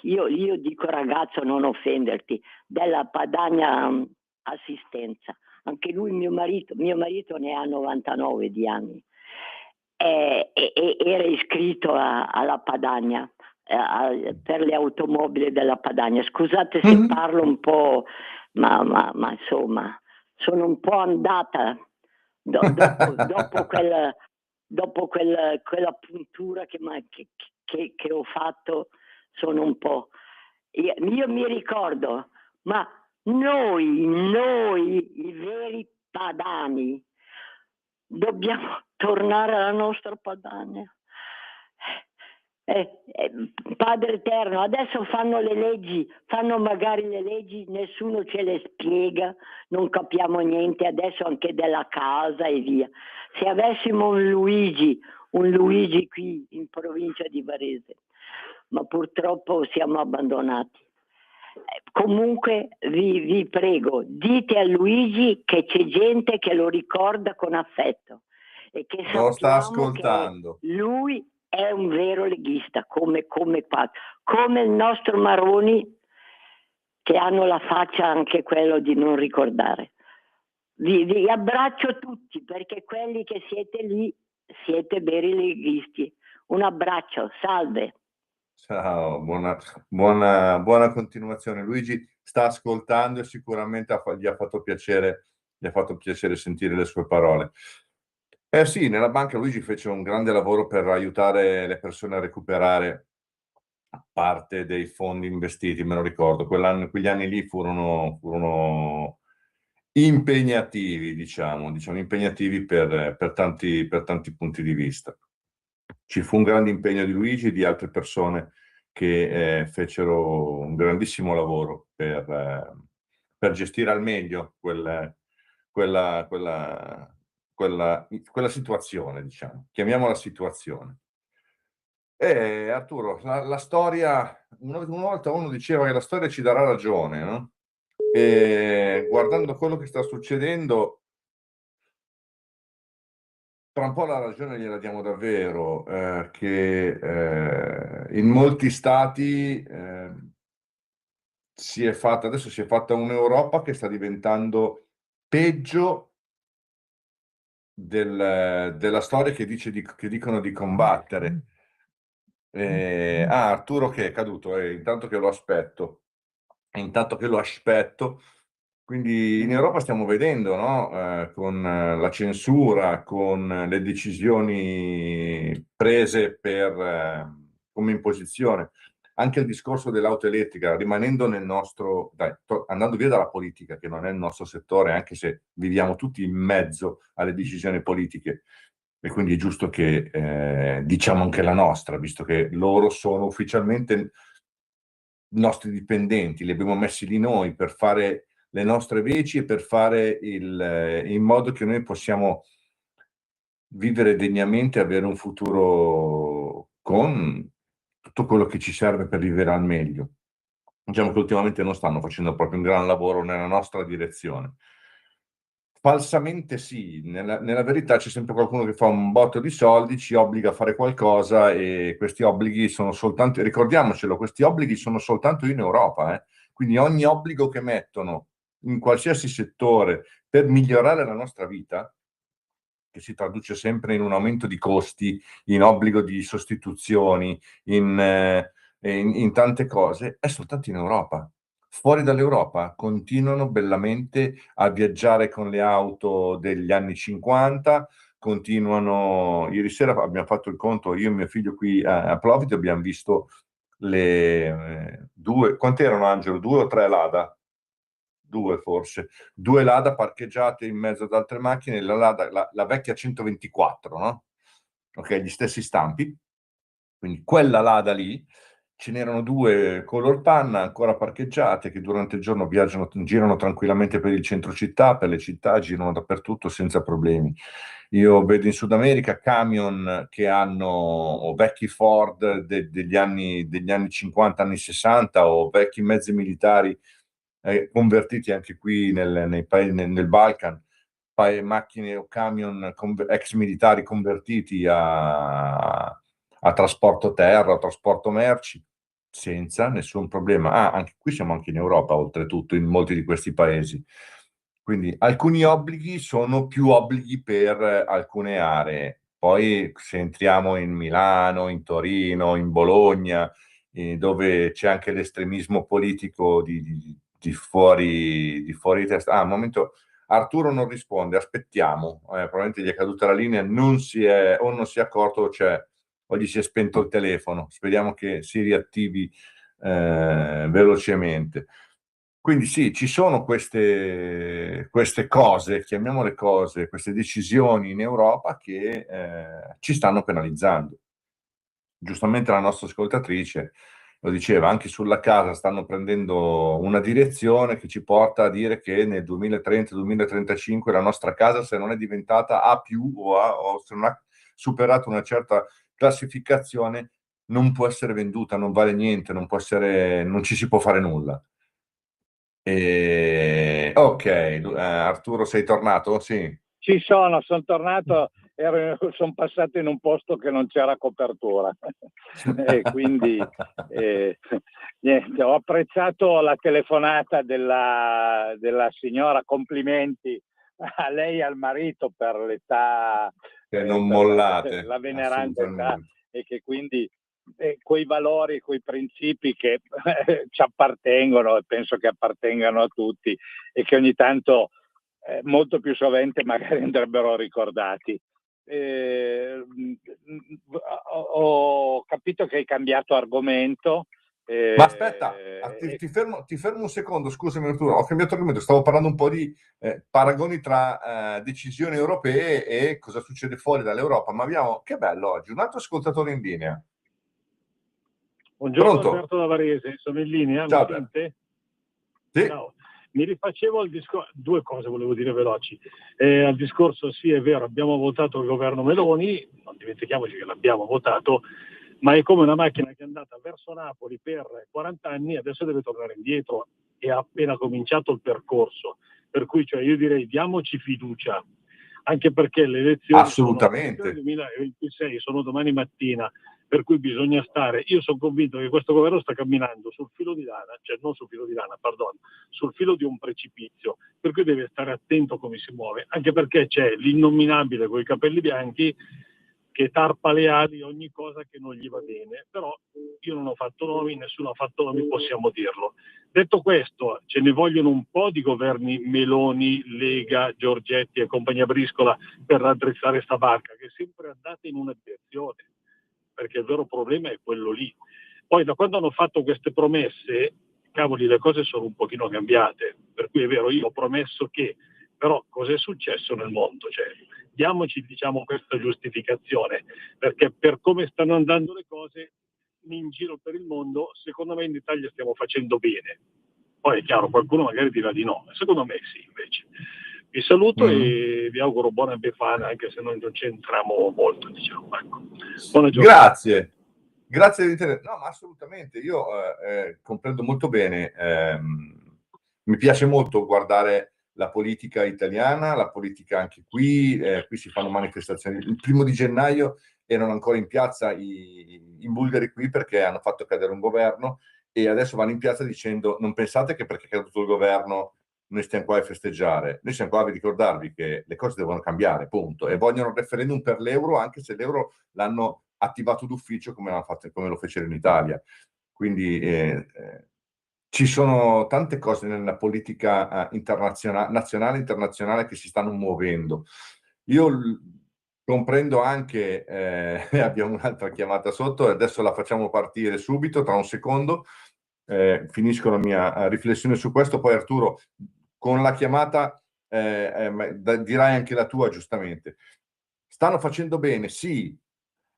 Io dico, ragazzo, non offenderti, della Padania Assistenza. Anche lui, mio marito ne ha 99 di anni. Era iscritto alla Padania, per le automobili della Padania. Scusate se parlo un po', ma insomma, sono un po' andata dopo dopo quella puntura che ho fatto, sono un po'... Io mi ricordo, ma noi i veri padani, dobbiamo tornare alla nostra Padania. Padre Eterno, adesso fanno le leggi, fanno magari le leggi, nessuno ce le spiega, non capiamo niente, adesso anche della casa e via. Se avessimo un Luigi qui in provincia di Varese, ma purtroppo siamo abbandonati. Comunque vi prego, dite a Luigi che c'è gente che lo ricorda con affetto e che Lo sta sappiamo ascoltando. che lui è un vero leghista, come il nostro Maroni, che hanno la faccia anche quello di non ricordare. Vi abbraccio tutti, perché quelli che siete lì siete veri leghisti. Un abbraccio, salve. Ciao, buona continuazione. Luigi sta ascoltando e sicuramente gli ha fatto piacere sentire le sue parole. Sì, nella banca Luigi fece un grande lavoro per aiutare le persone a recuperare parte dei fondi investiti, me lo ricordo. Quegli anni lì furono impegnativi, diciamo impegnativi per tanti punti di vista. Ci fu un grande impegno di Luigi e di altre persone che fecero un grandissimo lavoro per gestire al meglio quella situazione, diciamo. Chiamiamola situazione. Arturo, la storia, una volta uno diceva che la storia ci darà ragione, no? E guardando quello che sta succedendo, tra un po' la ragione gliela diamo davvero, che in molti stati adesso si è fatta un'Europa che sta diventando peggio della storia che dicono di combattere. Arturo che è caduto, intanto che lo aspetto. Quindi in Europa stiamo vedendo, no? Con la censura, con le decisioni prese come imposizione, anche il discorso dell'auto elettrica, rimanendo nel nostro, andando via dalla politica, che non è il nostro settore, anche se viviamo tutti in mezzo alle decisioni politiche, e quindi è giusto che diciamo anche la nostra, visto che loro sono ufficialmente nostri dipendenti, li abbiamo messi lì noi per fare le nostre veci e per fare in modo che noi possiamo vivere degnamente e avere un futuro con tutto quello che ci serve per vivere al meglio. Diciamo che ultimamente non stanno facendo proprio un gran lavoro nella nostra direzione. Falsamente sì, nella verità c'è sempre qualcuno che fa un botto di soldi, ci obbliga a fare qualcosa e questi obblighi sono soltanto, ricordiamocelo, questi obblighi sono soltanto in Europa, quindi ogni obbligo che mettono in qualsiasi settore per migliorare la nostra vita, che si traduce sempre in un aumento di costi, in obbligo di sostituzioni, in tante cose, è soltanto in Europa. Fuori dall'Europa continuano bellamente a viaggiare con le auto degli anni 50, continuano. Ieri sera abbiamo fatto il conto, io e mio figlio qui a Plovdiv abbiamo visto le due, quant'erano Angelo? 2 o 3 Lada? 2 forse, 2 Lada parcheggiate in mezzo ad altre macchine, la vecchia 124, no? Ok, gli stessi stampi, quindi quella Lada lì, ce n'erano 2 color panna ancora parcheggiate che durante il giorno girano tranquillamente per il centro città, per le città, girano dappertutto senza problemi. Io vedo in Sud America camion che hanno vecchi Ford degli anni 50, anni 60 o vecchi mezzi militari convertiti anche qui nei paesi, nel Balkan, macchine o camion ex militari convertiti a trasporto terra, a trasporto merci, senza nessun problema. Anche qui siamo anche in Europa, oltretutto, in molti di questi paesi. Quindi alcuni obblighi sono più obblighi per alcune aree. Poi se entriamo in Milano, in Torino, in Bologna, dove c'è anche l'estremismo politico di fuori testa. Un momento, Arturo non risponde, aspettiamo, probabilmente gli è caduta la linea, non si è accorto o gli si è spento il telefono, speriamo che si riattivi velocemente. Quindi sì, ci sono queste cose, chiamiamole cose, queste decisioni in Europa che ci stanno penalizzando. Giustamente la nostra ascoltatrice lo diceva, anche sulla casa stanno prendendo una direzione che ci porta a dire che nel 2030-2035 la nostra casa, se non è diventata A+, o se non ha superato una certa classificazione, non può essere venduta, non vale niente, non ci si può fare nulla. Ok, Arturo, sei tornato? Sì. Ci sono tornato, sono passato in un posto che non c'era copertura e quindi niente, ho apprezzato la telefonata della signora, complimenti a lei e al marito per l'età, Che non per mollate, la veneranda età, assolutamente. e che quindi quei valori, quei principi che ci appartengono e penso che appartengano a tutti e che ogni tanto molto più sovente magari andrebbero ricordati. Ho capito che hai cambiato argomento. Ma aspetta, ti fermo un secondo, scusami Arturo, ho cambiato argomento, stavo parlando un po' di paragoni tra decisioni europee e cosa succede fuori dall'Europa, ma abbiamo, che bello oggi, un altro ascoltatore in linea. Buongiorno. Pronto? Alberto da Varese, sono in linea, Ciao, mi sente? Sì. Ciao. Mi rifacevo al discorso, due cose volevo dire veloci. Al discorso, sì è vero, abbiamo votato il governo Meloni, non dimentichiamoci che l'abbiamo votato, ma è come una macchina che è andata verso Napoli per 40 anni e adesso deve tornare indietro e ha appena cominciato il percorso. Per cui cioè, io direi diamoci fiducia, anche perché le elezioni sono nel 2026, sono domani mattina, per cui bisogna stare. Io sono convinto che questo governo sta camminando sul filo di lana, cioè non sul filo di lana, perdono, sul filo di un precipizio, per cui deve stare attento come si muove, anche perché c'è l'innominabile con i capelli bianchi che tarpa le ali ogni cosa che non gli va bene, però io non ho fatto nomi, nessuno ha fatto nomi, possiamo dirlo. Detto questo, ce ne vogliono un po' di governi Meloni, Lega, Giorgetti e compagnia Briscola per raddrizzare sta barca, che è sempre andata in una direzione, perché il vero problema è quello lì. Poi da quando hanno fatto queste promesse, cavoli, le cose sono un pochino cambiate, per cui è vero, io ho promesso che, però cos'è successo nel mondo? Cioè, diamoci, diciamo, questa giustificazione, perché per come stanno andando le cose in giro per il mondo, secondo me in Italia stiamo facendo bene. Poi è chiaro, qualcuno magari dirà di no, secondo me sì, invece. Vi saluto e vi auguro buona Befana, anche se noi non c'entriamo molto, diciamo. Ecco. Buona giornata. Grazie dell'interesse. No, ma assolutamente, io comprendo molto bene, mi piace molto guardare la politica italiana, la politica anche qui si fanno manifestazioni. Il 1° di gennaio erano ancora in piazza i bulgari qui perché hanno fatto cadere un governo e adesso vanno in piazza dicendo non pensate che perché è caduto il governo noi stiamo qua a festeggiare, noi siamo qua a ricordarvi che le cose devono cambiare, punto, e vogliono un referendum per l'euro anche se l'euro l'hanno attivato d'ufficio come lo fecero in Italia. Quindi ci sono tante cose nella politica nazionale e internazionale che si stanno muovendo. Io comprendo anche, abbiamo un'altra chiamata sotto, adesso la facciamo partire subito, tra un secondo, finisco la mia riflessione su questo, poi Arturo, con la chiamata dirai anche la tua giustamente. Stanno facendo bene, sì.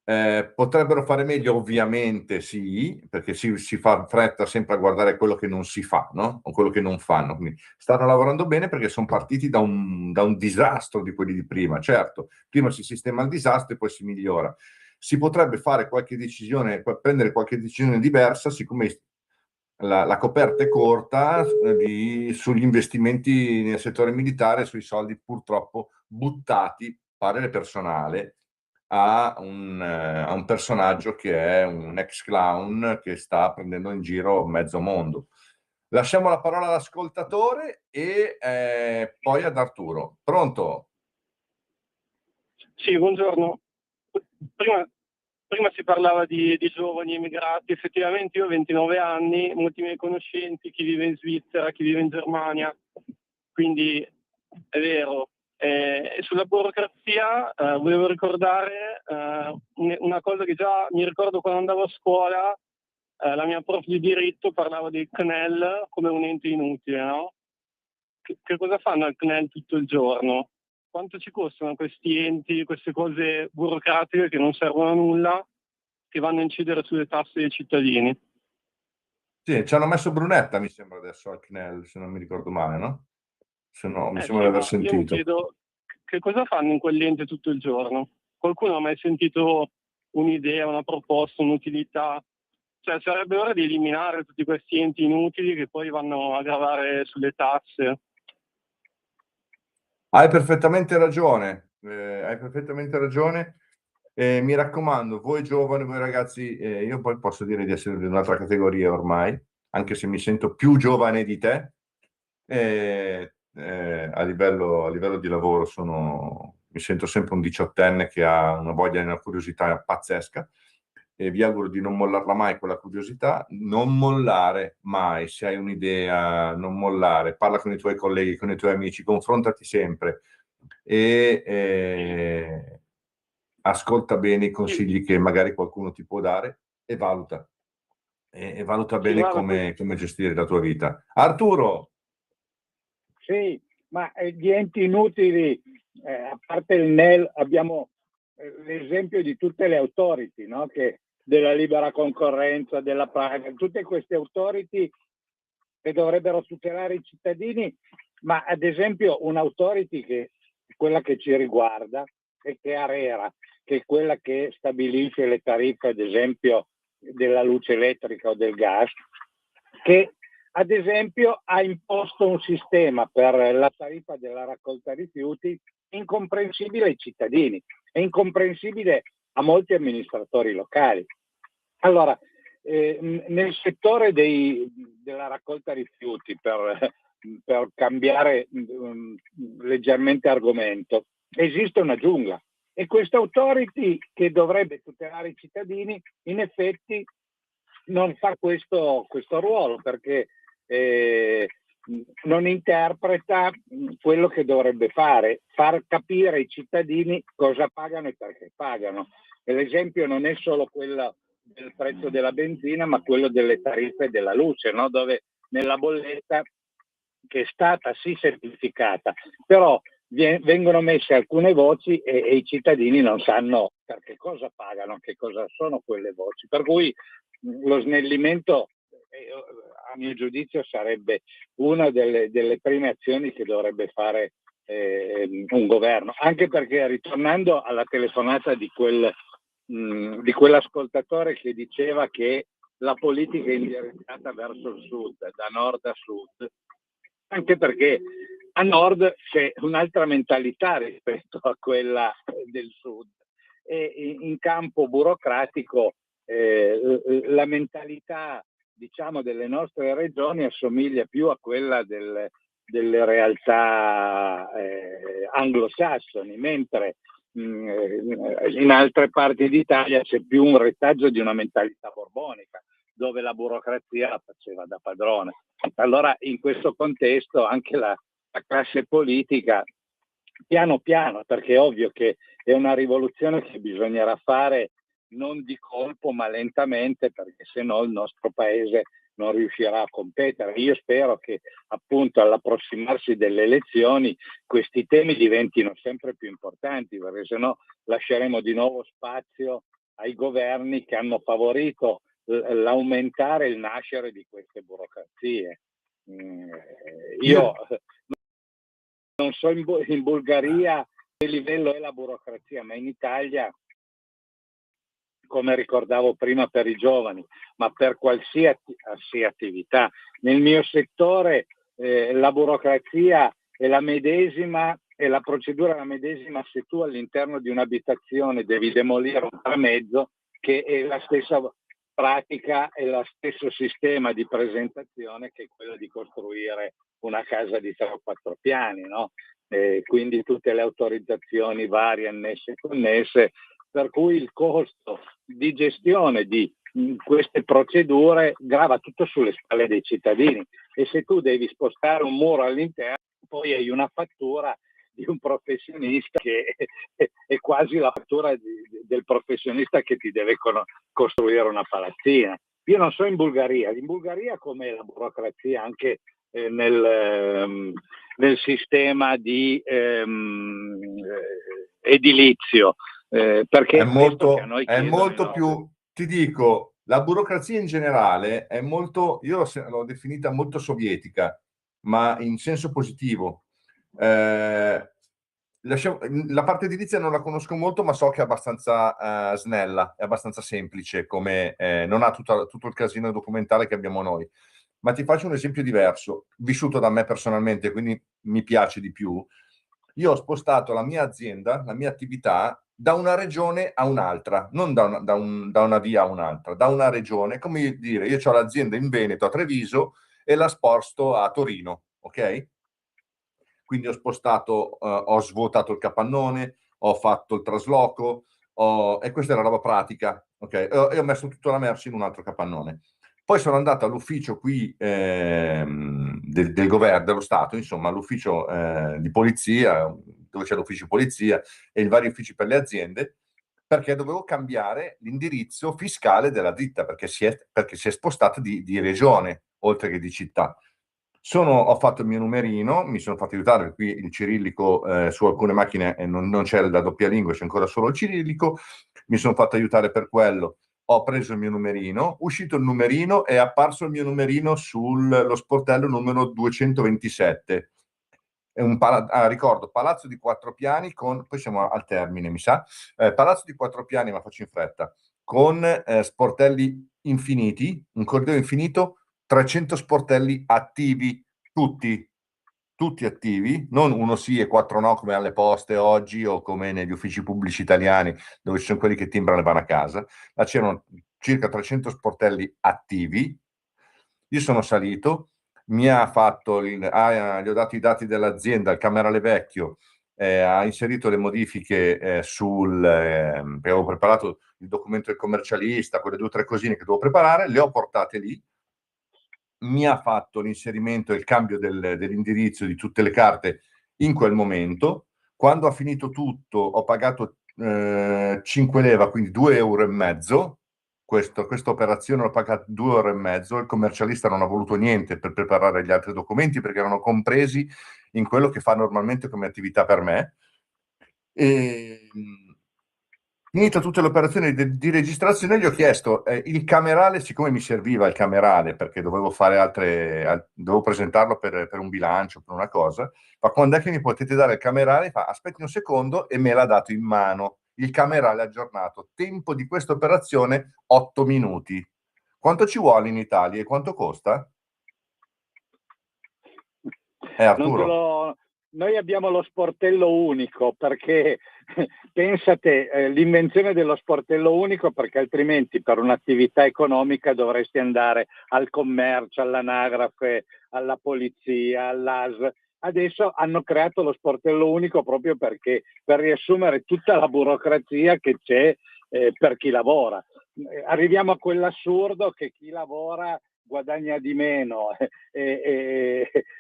Potrebbero fare meglio, ovviamente sì, perché si fa fretta sempre a guardare quello che non si fa, no? O quello che non fanno. Quindi stanno lavorando bene perché sono partiti da un disastro di quelli di prima. Certo, prima si sistema il disastro e poi si migliora. Si potrebbe fare qualche decisione, prendere qualche decisione diversa, siccome la coperta è corta sugli investimenti nel settore militare, sui soldi purtroppo buttati, parere personale, a un personaggio che è un ex clown che sta prendendo in giro mezzo mondo. Lasciamo la parola all'ascoltatore e poi ad Arturo. Pronto? Sì, buongiorno. Prima si parlava di giovani emigrati, effettivamente io ho 29 anni, molti miei conoscenti, chi vive in Svizzera, chi vive in Germania, quindi è vero. E sulla burocrazia volevo ricordare una cosa che già mi ricordo quando andavo a scuola, la mia prof di diritto parlava del CNEL come un ente inutile, no? Che cosa fanno al CNEL tutto il giorno? Quanto ci costano questi enti, queste cose burocratiche che non servono a nulla, che vanno a incidere sulle tasse dei cittadini? Sì, ci hanno messo Brunetta, mi sembra adesso al CNEL, se non mi ricordo male, no? Se no, mi sembra di aver Io mi sentito. chiedo che cosa fanno in quell'ente tutto il giorno? Qualcuno ha mai sentito un'idea, una proposta, un'utilità? Cioè, sarebbe ora di eliminare tutti questi enti inutili che poi vanno a gravare sulle tasse. Hai perfettamente ragione, hai perfettamente ragione. Mi raccomando, voi giovani, voi ragazzi, io poi posso dire di essere di un'altra categoria ormai, anche se mi sento più giovane di te. A livello di lavoro mi sento sempre un diciottenne che ha una voglia e una curiosità pazzesca, e vi auguro di non mollarla mai quella curiosità, non mollare mai, se hai un'idea, non mollare, parla con i tuoi colleghi, con i tuoi amici, confrontati sempre e ascolta bene i consigli che magari qualcuno ti può dare e valuta bene guarda, come gestire la tua vita. Arturo! Sì, ma gli enti inutili, a parte il NEL, abbiamo l'esempio di tutte le authority, no? Della libera concorrenza, della privacy, tutte queste authority che dovrebbero tutelare i cittadini, ma ad esempio un'authority che è quella che ci riguarda e che è ARERA, che è quella che stabilisce le tariffe, ad esempio, della luce elettrica o del gas, che ad esempio ha imposto un sistema per la tariffa della raccolta rifiuti incomprensibile ai cittadini, è incomprensibile a molti amministratori locali. Allora, nel settore della raccolta rifiuti, per cambiare leggermente argomento, esiste una giungla e questa authority che dovrebbe tutelare i cittadini in effetti non fa questo ruolo, perché non interpreta quello che dovrebbe fare, far capire ai cittadini cosa pagano e perché pagano. E l'esempio non è solo quello del prezzo della benzina, ma quello delle tariffe della luce, no? Dove nella bolletta, che è stata sì semplificata, però vengono messe alcune voci e i cittadini non sanno per che cosa pagano, che cosa sono quelle voci. Per cui lo snellimento, a mio giudizio, sarebbe una delle prime azioni che dovrebbe fare un governo, anche perché, ritornando alla telefonata di quell'ascoltatore che diceva che la politica è indirizzata verso il sud, da nord a sud, anche perché a nord c'è un'altra mentalità rispetto a quella del sud, e in campo burocratico la mentalità, diciamo, delle nostre regioni assomiglia più a quella delle realtà anglosassoni, mentre in altre parti d'Italia c'è più un retaggio di una mentalità borbonica, dove la burocrazia la faceva da padrone. Allora, in questo contesto, anche la classe politica, piano piano, perché è ovvio che è una rivoluzione che bisognerà fare non di colpo ma lentamente, perché se no il nostro paese non riuscirà a competere. Io spero che, appunto, all'approssimarsi delle elezioni questi temi diventino sempre più importanti, perché se no lasceremo di nuovo spazio ai governi che hanno favorito l'aumentare, il nascere di queste burocrazie. Io non so in Bulgaria che livello è la burocrazia, ma in Italia, come ricordavo prima, per i giovani, ma per qualsiasi attività. Nel mio settore la burocrazia è la medesima, e la procedura è la medesima se tu all'interno di un'abitazione devi demolire un tramezzo, che è la stessa pratica e lo stesso sistema di presentazione che è quello di costruire una casa di 3 o 4 piani, no? Quindi tutte le autorizzazioni varie, annesse e connesse, per cui il costo di gestione di queste procedure grava tutto sulle spalle dei cittadini, e se tu devi spostare un muro all'interno poi hai una fattura di un professionista che è quasi la fattura del professionista che ti deve costruire una palazzina. Io non so in Bulgaria com'è la burocrazia anche nel sistema di edilizio, perché È questo che a molto, noi è chiedono molto più, ti dico, la burocrazia in generale è molto, io l'ho definita molto sovietica, ma in senso positivo. La parte edilizia non la conosco molto, ma so che è abbastanza snella, è abbastanza semplice, come non ha tutto il casino documentale che abbiamo noi. Ma ti faccio un esempio diverso, vissuto da me personalmente, quindi mi piace di più. Io ho spostato la mia azienda, la mia attività, da una regione a un'altra, non da una via a un'altra, da una regione, come dire, io ho l'azienda in Veneto, a Treviso, e la sposto a Torino, ok? Quindi ho spostato, ho svuotato il capannone, ho fatto il trasloco, e questa è la roba pratica, ok? E ho messo tutta la merce in un altro capannone. Poi sono andato all'ufficio qui del governo, dello Stato, insomma, all'ufficio di polizia, dove c'è l'ufficio polizia e i vari uffici per le aziende, perché dovevo cambiare l'indirizzo fiscale della ditta, perché si è spostata di regione, oltre che di città. Ho fatto il mio numerino, mi sono fatto aiutare, qui il cirillico su alcune macchine non c'è la doppia lingua, c'è ancora solo il cirillico, mi sono fatto aiutare per quello, ho preso il mio numerino, uscito il numerino, è apparso il mio numerino sullo sportello numero 227. È ricordo, palazzo di 4 piani poi siamo al termine, mi sa, palazzo di 4 piani, ma faccio in fretta, con sportelli infiniti, un corridoio infinito, 300 sportelli attivi, tutti attivi, non uno sì e 4 no come alle poste oggi o come negli uffici pubblici italiani dove ci sono quelli che timbrano e vanno a casa. Là c'erano circa 300 sportelli attivi. Io sono salito, gli ho dato i dati dell'azienda, il camerale vecchio, ha inserito le modifiche perché avevo preparato il documento del commercialista, quelle 2 o 3 cosine che dovevo preparare, le ho portate lì, mi ha fatto l'inserimento e il cambio dell'indirizzo di tutte le carte in quel momento. Quando ha finito tutto ho pagato 5 leva, quindi 2,5 euro. Questa operazione l'ho pagata 2,5 euro. Il commercialista non ha voluto niente per preparare gli altri documenti perché erano compresi in quello che fa normalmente come attività per me. Finita tutte le operazioni di registrazione, gli ho chiesto il camerale, siccome mi serviva il camerale perché dovevo fare dovevo presentarlo per un bilancio, per una cosa, ma quando è che mi potete dare il camerale? Fa, aspetti un secondo, e me l'ha dato in mano. Il camerale aggiornato, tempo di questa operazione 8 minuti. Quanto ci vuole in Italia e quanto costa? Arturo. Noi abbiamo lo sportello unico perché pensate, l'invenzione dello sportello unico, perché altrimenti per un'attività economica dovresti andare al commercio, all'anagrafe, alla polizia, all'AS. Adesso hanno creato lo sportello unico proprio perché per riassumere tutta la burocrazia che c'è per chi lavora. Arriviamo a quell'assurdo che chi lavora guadagna di meno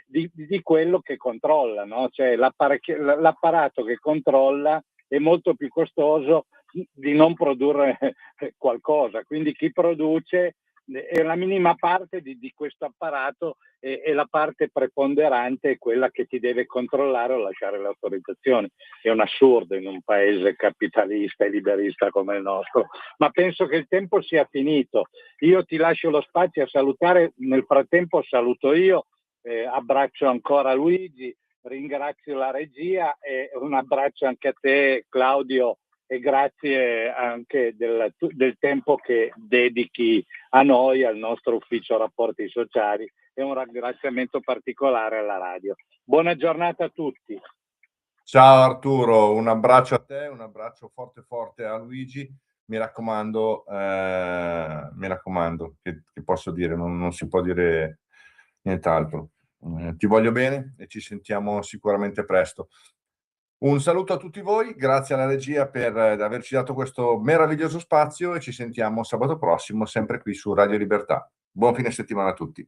di quello che controlla, no? Cioè l'apparato che controlla è molto più costoso di non produrre qualcosa, quindi chi produce è la minima parte di questo apparato e la parte preponderante è quella che ti deve controllare o lasciare le autorizzazioni. È un assurdo in un paese capitalista e liberista come il nostro, ma penso che il tempo sia finito. Io ti lascio lo spazio a salutare, nel frattempo saluto io, abbraccio ancora Luigi, ringrazio la regia e un abbraccio anche a te Claudio, e grazie anche del tempo che dedichi a noi, al nostro ufficio rapporti sociali, e un ringraziamento particolare alla radio. Buona giornata a tutti. Ciao Arturo, un abbraccio a te, un abbraccio forte forte a Luigi. Mi raccomando, che posso dire, non si può dire nient'altro. Ti voglio bene e ci sentiamo sicuramente presto. Un saluto a tutti voi, grazie alla regia per averci dato questo meraviglioso spazio, e ci sentiamo sabato prossimo sempre qui su Radio Libertà. Buon fine settimana a tutti.